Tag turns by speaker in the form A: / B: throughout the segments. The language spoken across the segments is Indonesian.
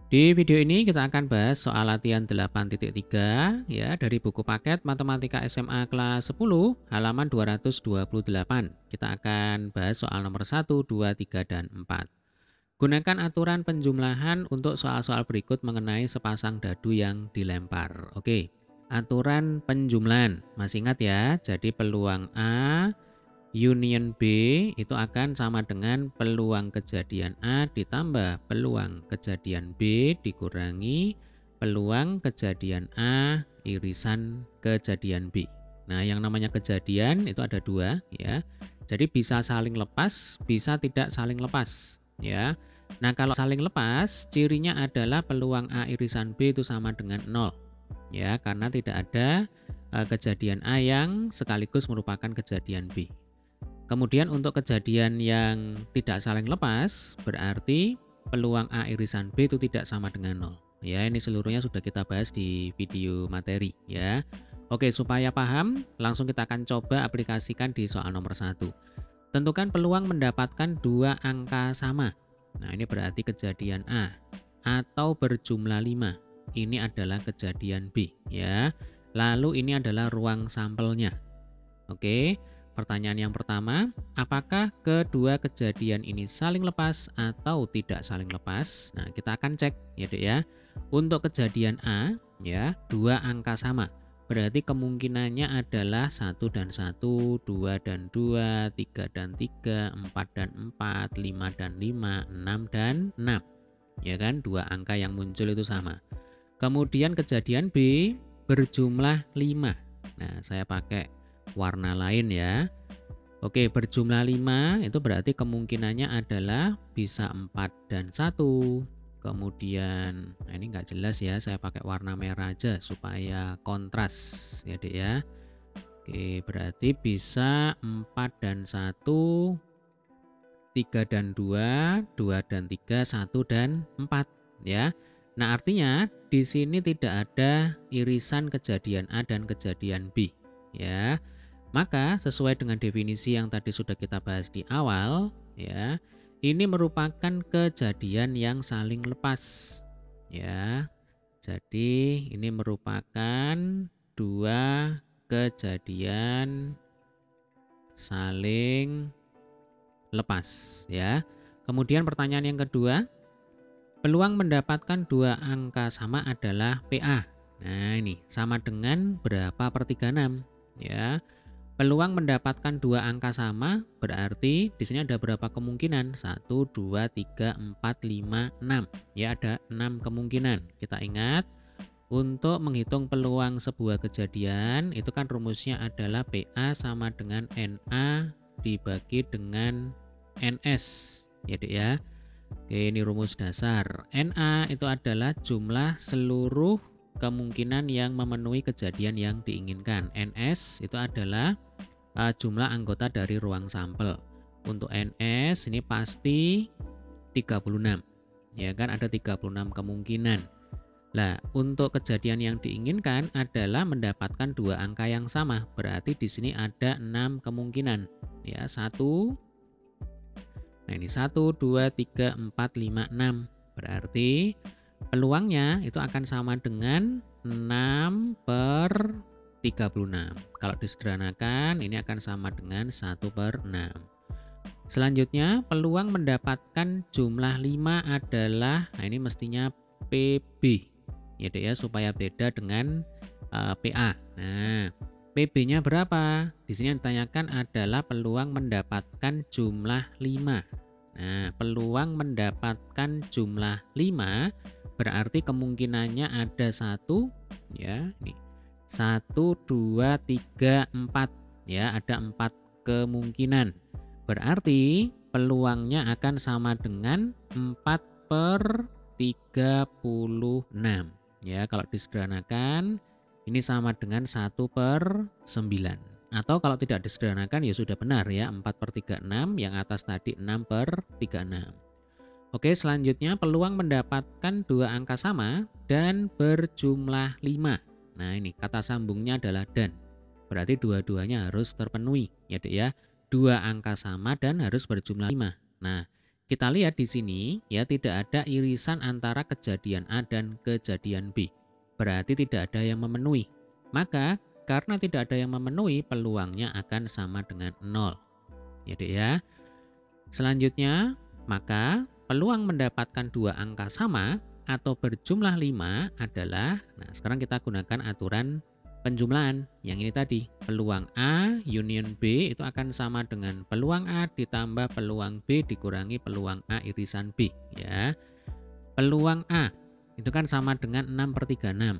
A: Di video ini kita akan bahas soal latihan 8.3 ya dari buku paket Matematika SMA kelas 10 halaman 228. Kita akan bahas soal nomor 1, 2, 3, dan 4. Gunakan aturan penjumlahan untuk soal-soal berikut mengenai sepasang dadu yang dilempar. Oke, aturan penjumlahan. Masih ingat ya? Jadi peluang A Union B itu akan sama dengan peluang kejadian A ditambah peluang kejadian B dikurangi peluang kejadian A irisan kejadian B. Nah, yang namanya kejadian itu ada dua ya. Jadi bisa saling lepas, bisa tidak saling lepas ya. Nah, kalau saling lepas, cirinya adalah peluang A irisan B itu sama dengan 0 ya, karena tidak ada kejadian A yang sekaligus merupakan kejadian B. Kemudian untuk kejadian yang tidak saling lepas, berarti peluang A irisan B itu tidak sama dengan 0. Ya, ini seluruhnya sudah kita bahas di video materi ya. Oke, supaya paham, langsung kita akan coba aplikasikan di soal nomor 1. Tentukan peluang mendapatkan dua angka sama. Nah, ini berarti kejadian A atau berjumlah 5. Ini adalah kejadian B ya. Lalu ini adalah ruang sampelnya. Oke. Pertanyaan yang pertama, apakah kedua kejadian ini saling lepas atau tidak saling lepas? Nah, kita akan cek ya, Dek ya. Untuk kejadian A, ya, dua angka sama. Berarti kemungkinannya adalah 1 dan 1, 2 dan 2, 3 dan 3, 4 dan 4, 5 dan 5, 6 dan 6. Ya kan, dua angka yang muncul itu sama. Kemudian kejadian B berjumlah 5. Nah, saya pakai warna lain ya. Oke, berjumlah 5 itu berarti kemungkinannya adalah bisa 4 dan 1. Kemudian, nah ini nggak jelas ya, saya pakai warna merah aja supaya kontras ya, Dek ya. Oke, berarti bisa 4 dan 1, 3 dan 2, 2 dan 3, 1 dan 4 ya. Nah, artinya di sini tidak ada irisan kejadian A dan kejadian B ya. Maka sesuai dengan definisi yang tadi sudah kita bahas di awal ya, ini merupakan kejadian yang saling lepas ya. Jadi ini merupakan dua kejadian saling lepas ya. Kemudian pertanyaan yang kedua, peluang mendapatkan dua angka sama adalah PA. Nah, ini sama dengan berapa per 36 ya. Peluang mendapatkan dua angka sama berarti di sini ada berapa kemungkinan? 1, 2, 3, 4, 5, 6. Ya, ada 6 kemungkinan. Kita ingat untuk menghitung peluang sebuah kejadian itu kan rumusnya adalah PA sama dengan NA dibagi dengan NS. Ya, Dek ya. Oke, ini rumus dasar. NA itu adalah jumlah seluruh kemungkinan yang memenuhi kejadian yang diinginkan. NS itu adalah jumlah anggota dari ruang sampel. Untuk NS ini pasti 36. Ya kan, ada 36 kemungkinan. Nah, untuk kejadian yang diinginkan adalah mendapatkan dua angka yang sama. Berarti di sini ada 6 kemungkinan. Ya, 1. Nah, ini 1, 2, 3, 4, 5, 6. Berarti peluangnya itu akan sama dengan 6 per 36. Kalau disederhanakan ini akan sama dengan 1 per 6. Selanjutnya peluang mendapatkan jumlah 5 adalah, nah ini mestinya PB ya, Dek ya, supaya beda dengan PA. Nah, PB-nya berapa? Di sini yang ditanyakan adalah peluang mendapatkan jumlah 5. Nah, peluang mendapatkan jumlah 5 berarti kemungkinannya ada 1 ya, ini 1, 2, 3, 4 ya, ada 4 kemungkinan. Berarti peluangnya akan sama dengan 4 per 36 ya. Kalau disederhanakan ini sama dengan 1 per 9. Atau kalau tidak disederhanakan ya sudah benar ya, 4 per 36, yang atas tadi 6 per 36. Oke, selanjutnya peluang mendapatkan dua angka sama dan berjumlah 5. Nah, ini kata sambungnya adalah dan. Berarti dua-duanya harus terpenuhi ya, Dek ya. Dua angka sama dan harus berjumlah 5. Nah, Kita lihat di sini ya tidak ada irisan antara kejadian A dan kejadian B. Berarti tidak ada yang memenuhi. Maka karena tidak ada yang memenuhi, peluangnya akan sama dengan 0. Ya, Dek ya. Selanjutnya, maka peluang mendapatkan dua angka sama atau berjumlah 5 adalah, nah sekarang kita gunakan aturan penjumlahan yang ini tadi. Peluang A union B itu akan sama dengan peluang A ditambah peluang B dikurangi peluang A irisan B. Ya. Peluang A itu kan sama dengan 6/36.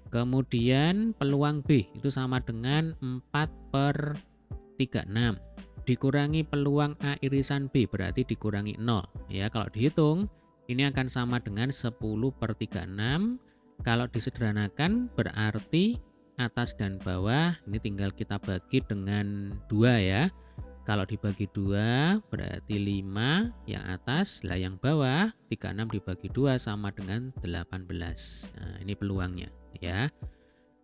A: Kemudian peluang B itu sama dengan 4/36. Dikurangi peluang A irisan B berarti dikurangi 0. Ya, kalau dihitung ini akan sama dengan 10/36. Kalau disederhanakan berarti atas dan bawah ini tinggal kita bagi dengan 2 ya. Kalau dibagi 2 berarti 5 yang atas, lah yang bawah 36 dibagi 2 sama dengan 18. Nah, ini peluangnya ya.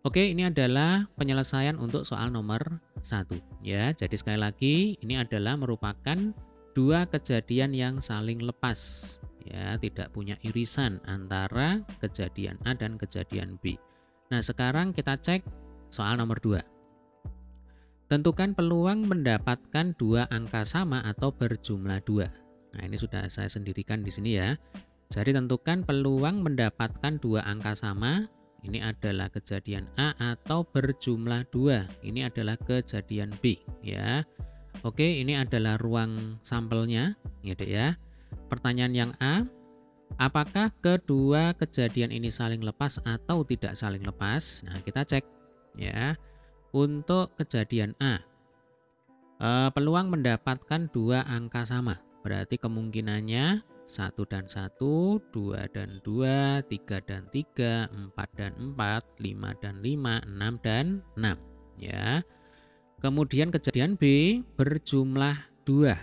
A: Oke, ini adalah penyelesaian untuk soal nomor 1 ya. Jadi sekali lagi ini adalah merupakan dua kejadian yang saling lepas ya, tidak punya irisan antara kejadian A dan kejadian B. Nah, sekarang kita cek soal nomor 2. Tentukan peluang mendapatkan dua angka sama atau berjumlah 2. Nah, ini sudah saya sendirikan di sini ya. Jadi tentukan peluang mendapatkan dua angka sama. Ini adalah kejadian A atau berjumlah 2. Ini adalah kejadian B ya. Oke, ini adalah ruang sampelnya ya, Dek ya. Pertanyaan yang A, apakah kedua kejadian ini saling lepas atau tidak saling lepas? Nah, kita cek ya. Untuk kejadian A, peluang mendapatkan dua angka sama. Berarti kemungkinannya 1 dan 1, 2 dan 2, 3 dan 3, 4 dan 4, 5 dan 5, 6 dan 6 ya. Kemudian kejadian B berjumlah 2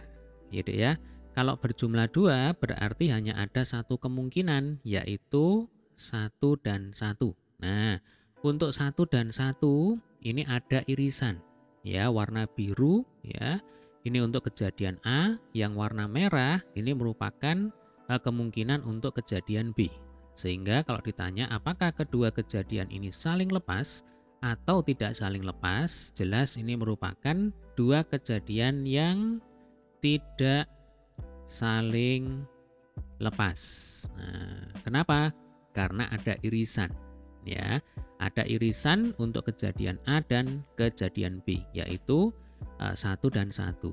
A: ya, Dek ya. Kalau berjumlah 2 berarti hanya ada satu kemungkinan, yaitu 1 dan 1. Nah, untuk 1 dan 1 ini ada irisan ya, warna biru ya. Ini untuk kejadian A, yang warna merah ini merupakan kemungkinan untuk kejadian B. Sehingga kalau ditanya apakah kedua kejadian ini saling lepas atau tidak saling lepas, jelas ini merupakan dua kejadian yang tidak saling lepas. Nah, kenapa? Karena ada irisan ya. Ada irisan untuk kejadian A dan kejadian B, yaitu 1 dan 1.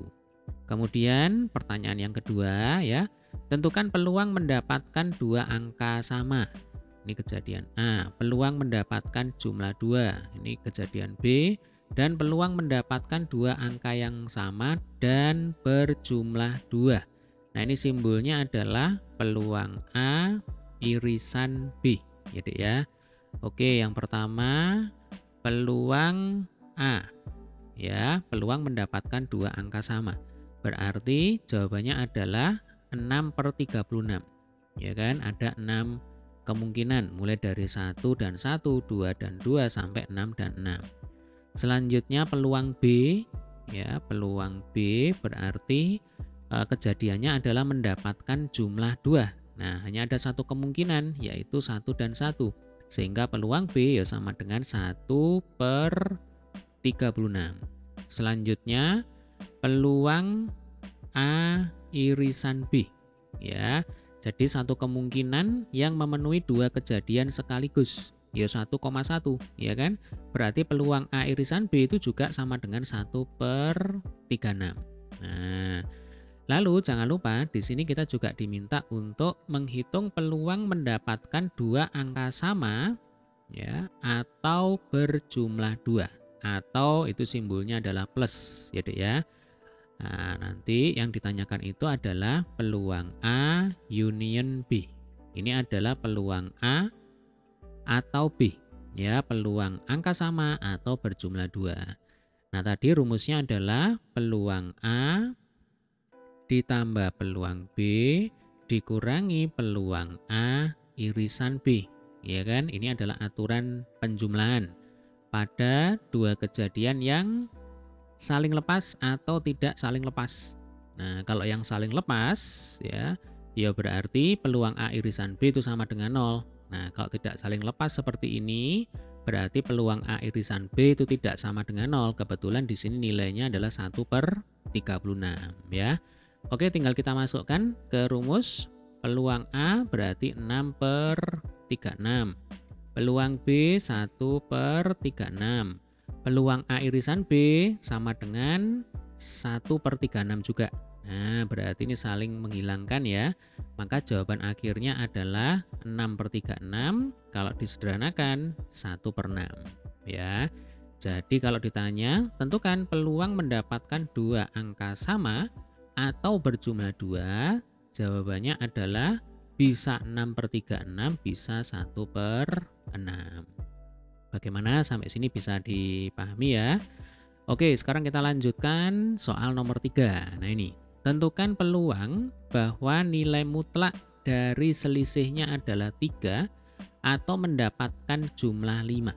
A: Kemudian pertanyaan yang kedua ya, tentukan peluang mendapatkan dua angka sama. Ini kejadian A. Peluang mendapatkan jumlah 2. Ini kejadian B. Dan peluang mendapatkan dua angka yang sama dan berjumlah 2. Nah, ini simbolnya adalah peluang A irisan B ya, Dek ya. Oke, yang pertama peluang A ya, peluang mendapatkan dua angka sama. Berarti jawabannya adalah 6/36 ya kan, ada 6 kemungkinan mulai dari 1 dan 1, 2 dan 2 sampai 6 dan 6. Selanjutnya peluang B ya, peluang B berarti kejadiannya adalah mendapatkan jumlah 2. Nah, hanya ada satu kemungkinan yaitu 1 dan 1. Sehingga peluang B ya sama dengan 1/36. Selanjutnya peluang A irisan B ya. Jadi satu kemungkinan yang memenuhi dua kejadian sekaligus ya 1,1 ya kan. Berarti peluang A irisan B itu juga sama dengan 1/36. Nah, lalu jangan lupa di sini kita juga diminta untuk menghitung peluang mendapatkan dua angka sama ya atau berjumlah 2, atau itu simbolnya adalah plus ya, Dek ya. Nah, nanti yang ditanyakan itu adalah peluang A union B. Ini adalah peluang A atau B ya, peluang angka sama atau berjumlah 2. Nah, tadi rumusnya adalah peluang A ditambah peluang B dikurangi peluang A irisan B. Ya kan? Ini adalah aturan penjumlahan pada dua kejadian yang saling lepas atau tidak saling lepas. Nah, kalau yang saling lepas ya, ya berarti peluang A irisan B itu sama dengan 0. Nah, kalau tidak saling lepas seperti ini, berarti peluang A irisan B itu tidak sama dengan 0. Kebetulan di sini nilainya adalah 1/36 ya. Oke, tinggal kita masukkan ke rumus. Peluang A berarti 6/36. Peluang B 1/36. Peluang A irisan B sama dengan 1/36 juga. Nah, berarti ini saling menghilangkan ya. Maka jawaban akhirnya adalah 6/36. Kalau disederhanakan 1/6 ya. Jadi kalau ditanya, tentukan peluang mendapatkan dua angka sama atau berjumlah 2, jawabannya adalah bisa 6/36, bisa 1/6. Bagaimana sampai sini bisa dipahami ya? Oke, sekarang kita lanjutkan soal nomor 3. Nah ini, tentukan peluang bahwa nilai mutlak dari selisihnya adalah 3 atau mendapatkan jumlah 5.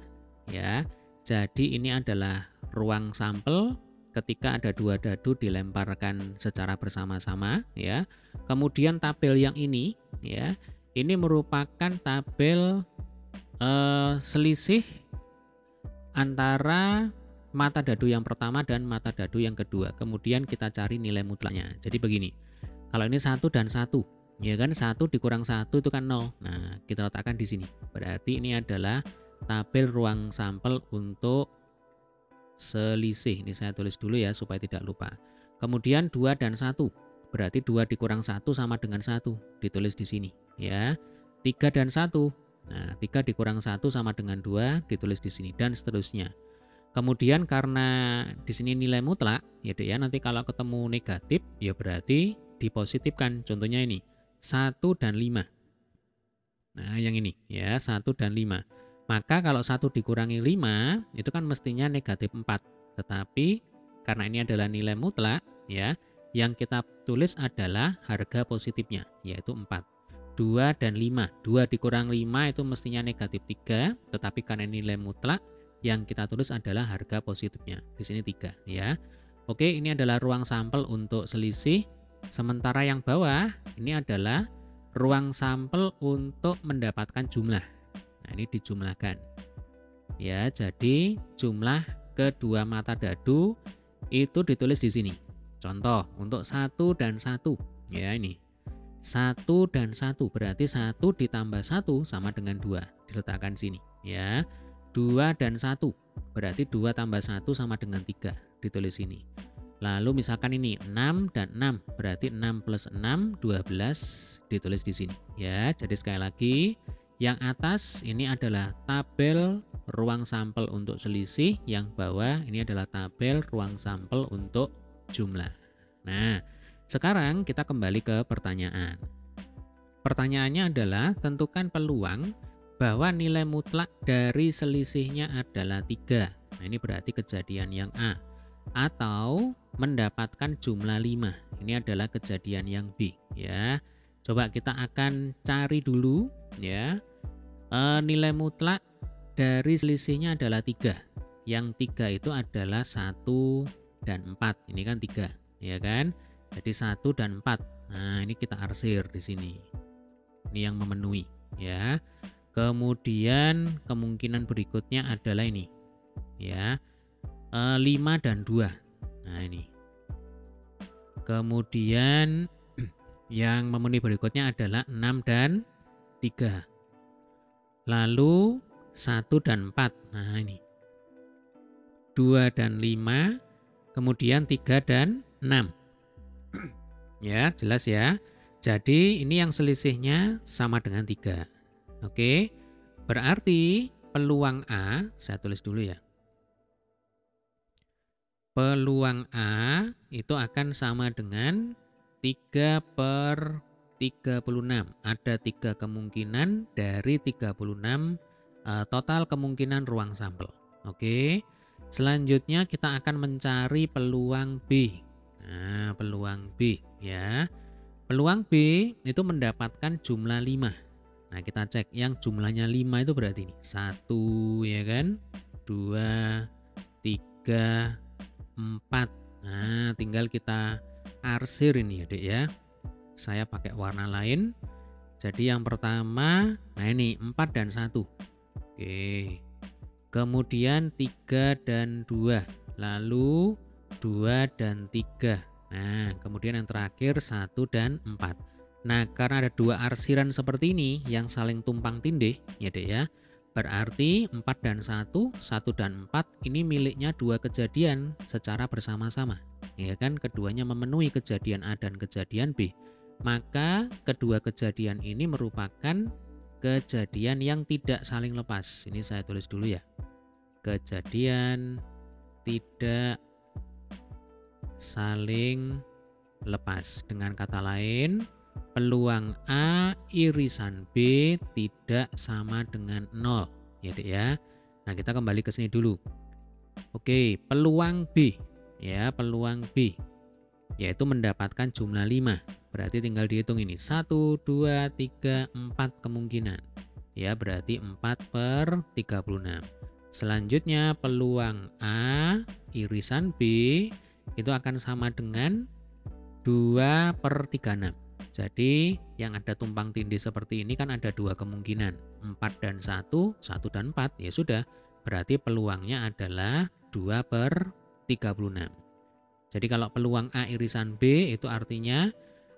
A: Ya, jadi ini adalah ruang sampel ketika ada dua dadu dilemparkan secara bersama-sama ya. Kemudian tabel yang ini ya, ini merupakan tabel selisih antara mata dadu yang pertama dan mata dadu yang kedua. Kemudian kita cari nilai mutlaknya. Jadi begini, kalau ini 1 dan 1, ya kan 1 dikurang 1 itu kan 0. Nah, kita letakkan di sini. Berarti ini adalah tabel ruang sampel untuk selisih. Ini saya tulis dulu ya supaya tidak lupa. Kemudian 2 dan 1. Berarti 2 dikurang 1 sama dengan 1. Ditulis di sini ya. 3 dan 1. Nah, 3 dikurang 1 sama dengan 2, ditulis di sini dan seterusnya. Kemudian karena di sini nilai mutlak, ya Dek ya, nanti kalau ketemu negatif ya berarti dipositifkan. Contohnya ini 1 dan 5. Nah, yang ini ya, 1 dan 5. Maka kalau 1 dikurangi 5 itu kan mestinya negatif 4. Tetapi karena ini adalah nilai mutlak ya, yang kita tulis adalah harga positifnya yaitu 4. 2 dan 5. 2 dikurang 5 itu mestinya negatif 3, tetapi karena nilai mutlak yang kita tulis adalah harga positifnya. Di sini 3 ya. Oke, ini adalah ruang sampel untuk selisih. Sementara yang bawah ini adalah ruang sampel untuk mendapatkan jumlah. Nah, ini dijumlahkan. Ya, jadi jumlah kedua mata dadu itu ditulis di sini. Contoh untuk 1 dan 1. Ya, ini. 1 dan 1 berarti 1 ditambah 1 sama dengan 2. Diletakkan sini ya. 2 dan 1 berarti 2 tambah 1 sama dengan 3. Ditulis sini. Lalu misalkan ini 6 dan 6 berarti 6 plus 6 12 ditulis di sini ya. Jadi sekali lagi yang atas ini adalah tabel ruang sampel untuk selisih, yang bawah ini adalah tabel ruang sampel untuk jumlah. Nah, sekarang kita kembali ke pertanyaan. Pertanyaannya adalah tentukan peluang bahwa nilai mutlak dari selisihnya adalah 3. Nah, ini berarti kejadian yang A. Atau mendapatkan jumlah 5. Ini adalah kejadian yang B ya. Coba kita akan cari dulu ya. Nilai mutlak dari selisihnya adalah 3. Yang 3 itu adalah 1 dan 4. Ini kan 3 ya kan? Jadi 1 dan 4. Nah, ini kita arsir di sini. Ini yang memenuhi ya. Kemudian kemungkinan berikutnya adalah ini ya. 5 dan 2. Nah, ini. Kemudian yang memenuhi berikutnya adalah 6 dan 3. Lalu 1 dan 4. Nah, ini. 2 dan 5. Kemudian 3 dan 6. Ya, jelas ya. Jadi ini yang selisihnya sama dengan 3. Oke. Berarti peluang A, saya tulis dulu ya. Peluang A itu akan sama dengan 3/36. Ada 3 kemungkinan dari 36 total kemungkinan ruang sampel. Oke. Selanjutnya kita akan mencari peluang B. Nah, peluang B ya. Peluang B itu mendapatkan jumlah 5. Nah, kita cek yang jumlahnya 5 itu berarti ini 1 ya kan, 2, 3, 4. Nah, tinggal kita arsir ini ya Dek ya. Saya pakai warna lain. Jadi yang pertama, nah ini 4 dan 1. Oke. Kemudian 3 dan 2. Lalu 2 dan 3. Nah, kemudian yang terakhir 1 dan 4. Nah, karena ada dua arsiran seperti ini yang saling tumpang tindih, ya Dek ya. Berarti 4 dan 1, 1 dan 4 ini miliknya dua kejadian secara bersama-sama. Ya kan, keduanya memenuhi kejadian A dan kejadian B. Maka kedua kejadian ini merupakan kejadian yang tidak saling lepas. Ini saya tulis dulu ya. Kejadian tidak saling lepas. Dengan kata lain, peluang A irisan B tidak sama dengan 0. Ya Dek ya. Nah, kita kembali ke sini dulu. Oke, peluang B. Ya, peluang B. Yaitu mendapatkan jumlah 5. Berarti tinggal dihitung ini. 1, 2, 3, 4 kemungkinan. Ya, berarti 4 per 36. Selanjutnya peluang A irisan B itu akan sama dengan 2 per 36. Jadi yang ada tumpang tindih seperti ini kan ada dua kemungkinan. 4 dan 1, 1 dan 4. Ya sudah, berarti peluangnya adalah 2 per 36. Jadi kalau peluang A irisan B itu artinya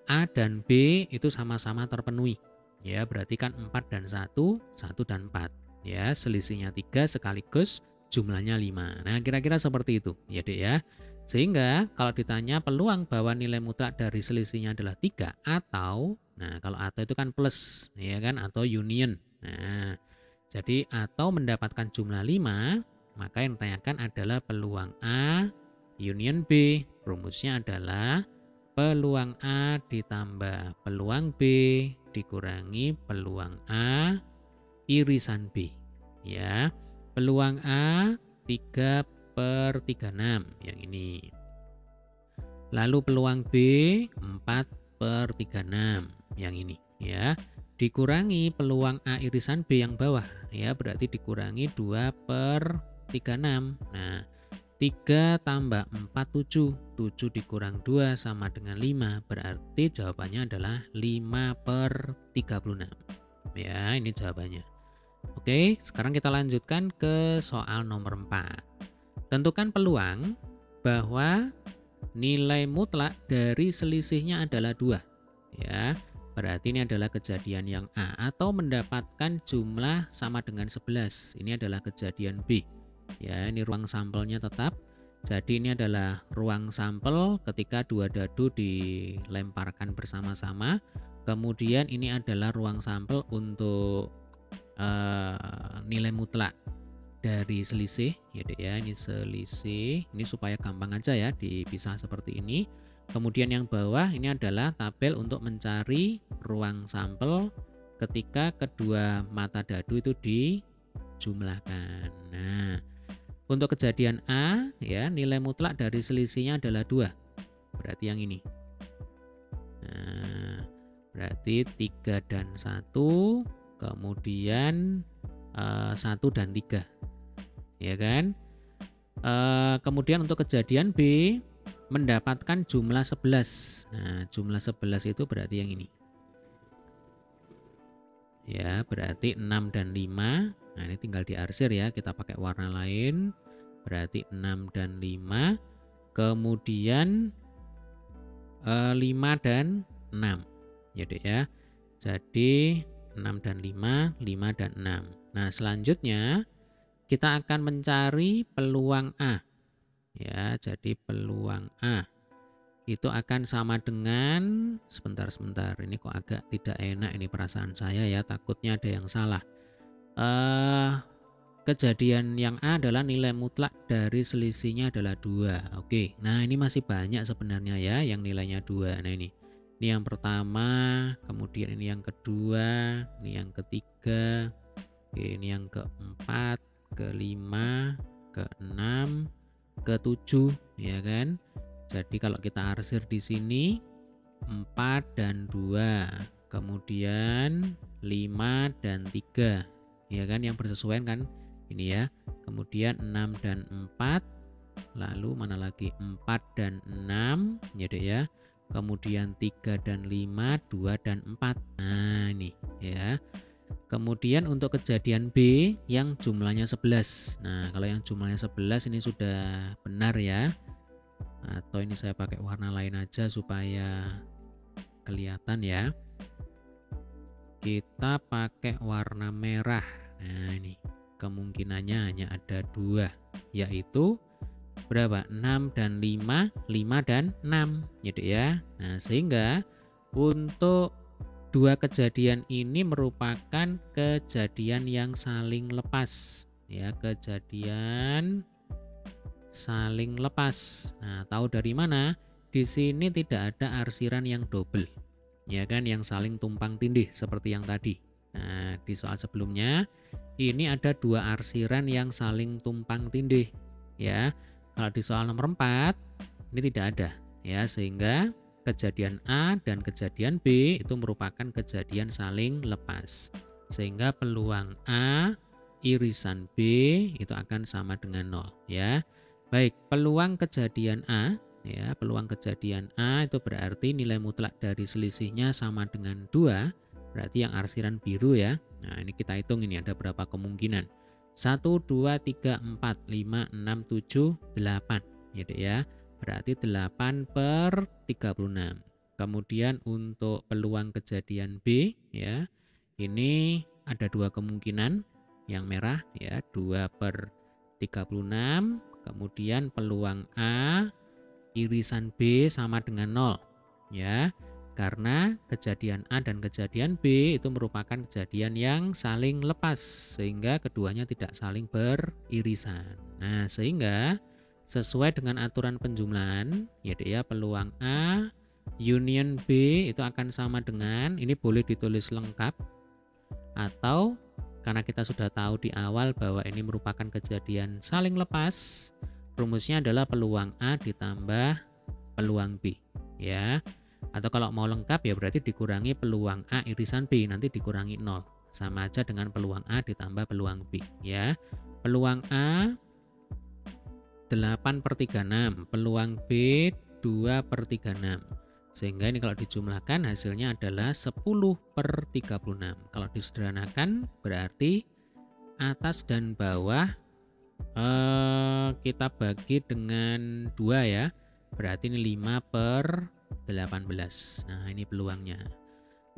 A: A dan B itu sama-sama terpenuhi. Ya, berarti kan 4 dan 1, 1 dan 4. Ya, selisihnya 3 sekaligus jumlahnya 5. Nah, kira-kira seperti itu, ya Dek ya. Sehingga kalau ditanya peluang bahwa nilai mutlak dari selisihnya adalah 3 atau, nah kalau atau itu kan plus, ya kan, atau union. Nah, jadi atau mendapatkan jumlah 5, maka yang ditanyakan adalah peluang A union B. Rumusnya adalah peluang A ditambah peluang B dikurangi peluang A irisan B. Ya, peluang A 3 per 36 yang ini. Lalu peluang B 4 per 36 yang ini. Ya, dikurangi peluang A irisan B yang bawah. Ya, berarti dikurangi 2 per 36. Nah, 3 tambah 4, 7. 7 dikurang 2 sama dengan 5. Berarti jawabannya adalah 5 per 36. Ya, ini jawabannya. Oke, sekarang kita lanjutkan ke soal nomor 4. Tentukan peluang bahwa nilai mutlak dari selisihnya adalah 2. Ya, berarti ini adalah kejadian yang A atau mendapatkan jumlah sama dengan 11. Ini adalah kejadian B. Ya, ini ruang sampelnya tetap. Jadi ini adalah ruang sampel ketika dua dadu dilemparkan bersama-sama. Kemudian ini adalah ruang sampel untuk nilai mutlak dari selisih, ya Dek ya. Ini selisih. Ini supaya gampang aja ya dipisah seperti ini. Kemudian yang bawah ini adalah tabel untuk mencari ruang sampel ketika kedua mata dadu itu dijumlahkan. Nah, untuk kejadian A, ya, nilai mutlak dari selisihnya adalah 2. Berarti yang ini. Nah, berarti 3 dan 1, kemudian 1 dan 3. Ya kan? Kemudian untuk kejadian B, mendapatkan jumlah 11. Nah, jumlah 11 itu berarti yang ini. Ya, berarti 6 dan 5. Nah, ini tinggal diarsir ya, kita pakai warna lain. Berarti 6 dan 5. Kemudian 5 dan 6. Ya Dek ya. Jadi 6 dan 5, 5 dan 6. Nah, selanjutnya kita akan mencari peluang A. Ya, jadi peluang A itu akan sama dengan, sebentar, ini kok agak tidak enak ini perasaan saya ya, takutnya ada yang salah. Kejadian yang A adalah nilai mutlak dari selisihnya adalah 2. Oke, nah ini masih banyak sebenarnya ya yang nilainya 2. Nah ini yang pertama, kemudian ini yang kedua, ini yang ketiga, oke, ini yang keempat, kelima, keenam, ketujuh, ya kan? Jadi kalau kita arsir di sini 4 dan 2, kemudian 5 dan 3, ya kan, yang bersesuaian kan ini ya. Kemudian 6 dan 4, lalu mana lagi 4 dan 6, ya Dek ya. kemudian 3 dan 5, 2 dan 4. Nah, ini ya. Kemudian untuk kejadian B yang jumlahnya 11. Nah, kalau yang jumlahnya 11 ini sudah benar ya. Atau ini saya pakai warna lain aja supaya kelihatan ya. Kita pakai warna merah. Nah, ini kemungkinannya hanya ada 2, yaitu berapa? 6 dan 5, 5 dan 6 gitu ya. Nah, sehingga untuk dua kejadian ini merupakan kejadian yang saling lepas ya, kejadian saling lepas. Nah, tahu dari mana? Di sini tidak ada arsiran yang double. Ya kan, yang saling tumpang tindih seperti yang tadi. Nah, di soal sebelumnya ini ada dua arsiran yang saling tumpang tindih ya. Kalau di soal nomor 4 ini tidak ada ya, sehingga kejadian A dan kejadian B itu merupakan kejadian saling lepas. Sehingga peluang A irisan B itu akan sama dengan 0 ya. Baik, peluang kejadian A ya, peluang kejadian A itu berarti nilai mutlak dari selisihnya sama dengan 2, berarti yang arsiran biru ya. Nah, ini kita hitung ini ada berapa kemungkinan. 1, 2, 3, 4, 5, 6, 7, 8 gitu ya. Berarti 8 per 36. Kemudian untuk peluang kejadian B ya, ini ada dua kemungkinan, yang merah ya, 2 per 36. Kemudian peluang A irisan B sama dengan 0 ya. Karena kejadian A dan kejadian B itu merupakan kejadian yang saling lepas, sehingga keduanya tidak saling beririsan. Nah, sehingga sesuai dengan aturan penjumlahan, yaitu ya, peluang A union B itu akan sama dengan, ini boleh ditulis lengkap, atau karena kita sudah tahu di awal bahwa ini merupakan kejadian saling lepas, rumusnya adalah peluang A ditambah peluang B ya. Atau kalau mau lengkap ya berarti dikurangi peluang A irisan B, nanti dikurangi 0. Sama aja dengan peluang A ditambah peluang B ya. Peluang A 8 per 36, peluang B 2 per 36. Sehingga ini kalau dijumlahkan hasilnya adalah 10 per 36. Kalau disederhanakan berarti atas dan bawah kita bagi dengan 2 ya. Berarti ini 5 per 18. Nah, ini peluangnya.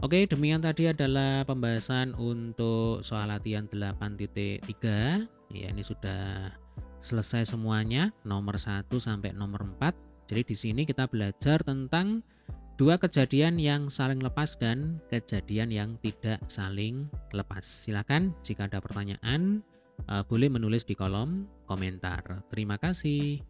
A: Oke, demikian tadi adalah pembahasan untuk soal latihan 8.3. Ya, ini sudah selesai semuanya, nomor 1 sampai nomor 4. Jadi di sini kita belajar tentang dua kejadian yang saling lepas dan kejadian yang tidak saling lepas. Silakan jika ada pertanyaan boleh menulis di kolom komentar. Terima kasih.